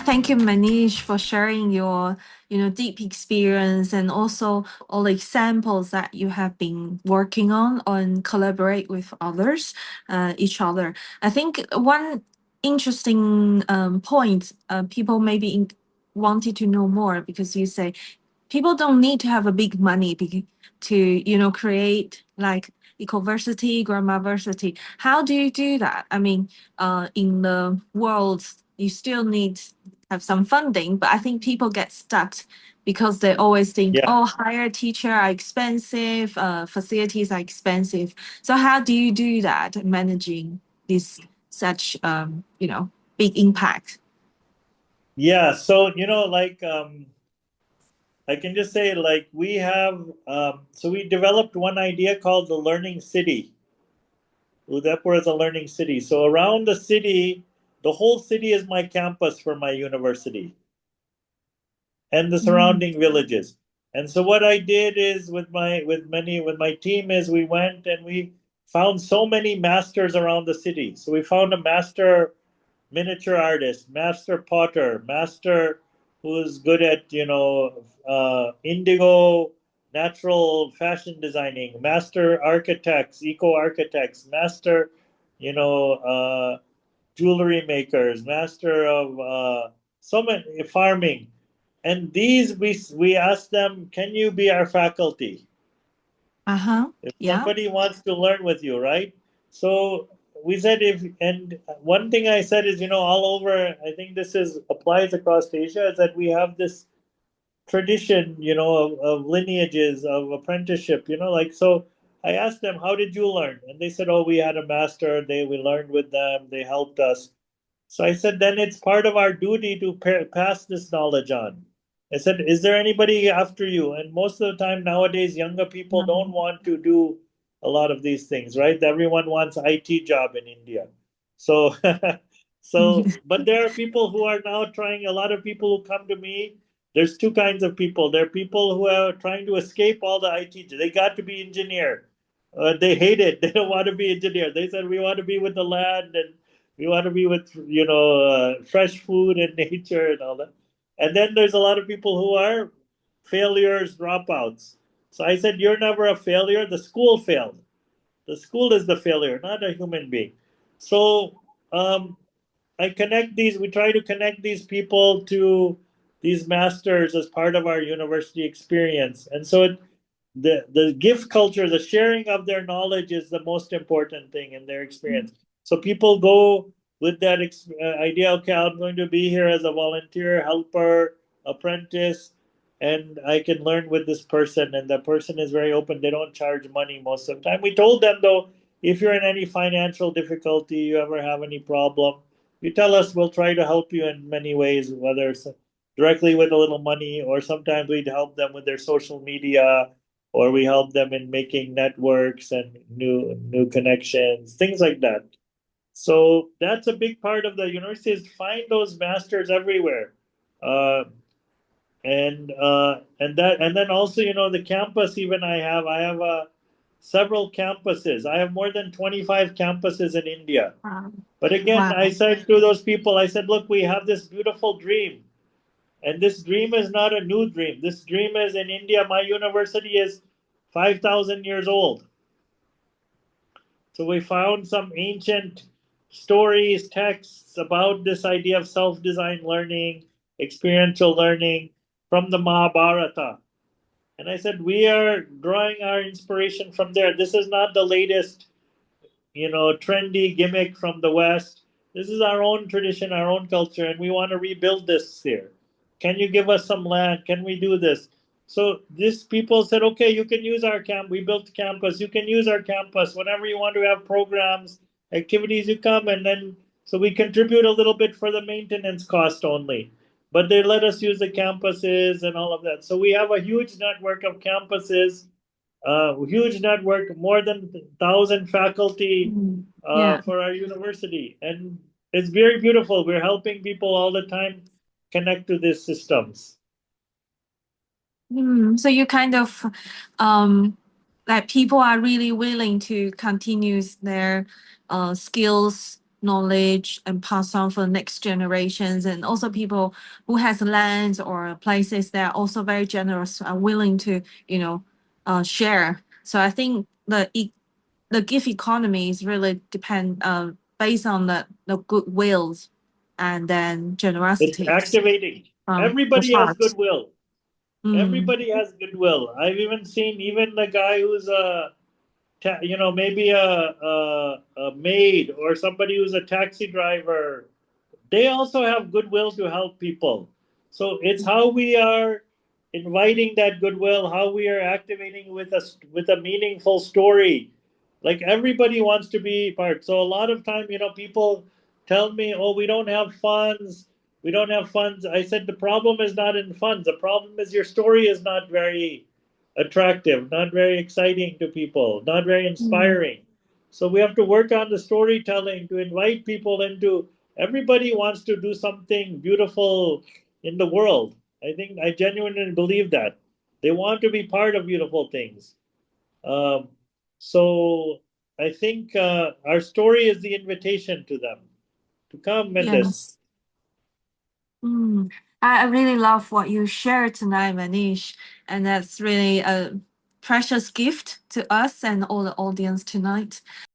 thank you, Manish, for sharing your, deep experience and also all the examples that you have been working on collaborate with others, each other. I think one interesting point people maybe wanted to know more because you say people don't need to have a big money to create like ecoversity, grammar-versity. How do you do that? I mean, in the world you still need have some funding, but I think people get stuck because they always think, Yeah. oh, hire teacher are expensive, facilities are expensive. So how do you do that, managing this such big impact? Yeah. So, I can just say, like, we have, so we developed one idea called the Learning City. Udaipur is a learning city. So around the city, the whole city is my campus for my university and the Mm. surrounding villages. And so what I did is with my team is we went and we found so many masters around the city. So we found a master miniature artist, master potter, master who's good at indigo natural fashion designing, master architects, eco architects, master you know jewelry makers, master of so many farming. And these we asked them, can you be our faculty? Uh-huh. If Yeah. somebody wants to learn with you, right? So we said if, and one thing I said is, all over, I think this is applies across Asia, is that we have this tradition, of lineages, of apprenticeship, like, so I asked them, how did you learn? And they said, oh, we had a master, we learned with them, they helped us. So I said, then it's part of our duty to pass this knowledge on. I said, is there anybody after you? And most of the time nowadays, younger people don't Mm. want to do a lot of these things, right? Everyone wants IT job in India. So, but there are people who are now trying, a lot of people who come to me. There's two kinds of people. There are people who are trying to escape all the IT. They got to be engineer. They hate it. They don't want to be engineer. They said, we want to be with the land and we want to be with fresh food and nature and all that. And then there's a lot of people who are failures, dropouts. So I said, you're never a failure. The school failed. The school is the failure, not a human being. So I connect these. We try to connect these people to these masters as part of our university experience. And so the gift culture, the sharing of their knowledge is the most important thing in their experience. So people go with that idea. Okay, I'm going to be here as a volunteer, helper, apprentice, and I can learn with this person. And the person is very open. They don't charge money most of the time. We told them though, if you're in any financial difficulty, you ever have any problem, you tell us. We'll try to help you in many ways, whether it's directly with a little money, or sometimes we'd help them with their social media, or we help them in making networks and new connections, things like that. So that's a big part of the university, is find those masters everywhere. Uh, and then also, the campus, even I have several campuses. I have more than 25 campuses in India. But again, I Wow. said to those people, I said, look, we have this beautiful dream. And this dream is not a new dream. This dream is, in India, my university is 5,000 years old. So we found some ancient stories, texts about this idea of self designed learning, experiential learning from the Mahabharata. And I said, we are drawing our inspiration from there. This is not the latest, trendy gimmick from the West. This is our own tradition, our own culture, and we want to rebuild this here. Can you give us some land? Can we do this? So these people said, okay, you can use our camp. We built campus. You can use our campus whenever you want to have programs, activities. You come, and then so we contribute a little bit for the maintenance cost only. But they let us use the campuses and all of that. So we have a huge network of campuses, huge network, more than 1,000 faculty Mm. Yeah. for our university. And it's very beautiful. We're helping people all the time connect to these systems. So you kind of like people are really willing to continue their skills knowledge and pass on for the next generations. And also people who has lands or places that are also very generous, are willing to, share. So I think the gift economy is really depend based on the goodwills and then It's generosities activating. from the Everybody has heart. goodwill. Mm, Everybody has goodwill. I've even seen even the guy who's maybe a maid or somebody who's a taxi driver, they also have goodwill to help people. So it's how we are inviting that goodwill, how we are activating with a meaningful story. Like everybody wants to be part. So a lot of time, people tell me, "Oh, we don't have funds. We don't have funds." I said the problem is not in funds. The problem is your story is not very attractive, not very exciting to people, not very mm, inspiring. So we have to work on the storytelling to invite people into. Everybody wants to do something beautiful in the world. I think I genuinely believe that they want to be part of beautiful things. Um, so I think our story is the invitation to them to come in this. yes. Mm. I really love what you shared tonight, Manish, and that's really a precious gift to us and all the audience tonight.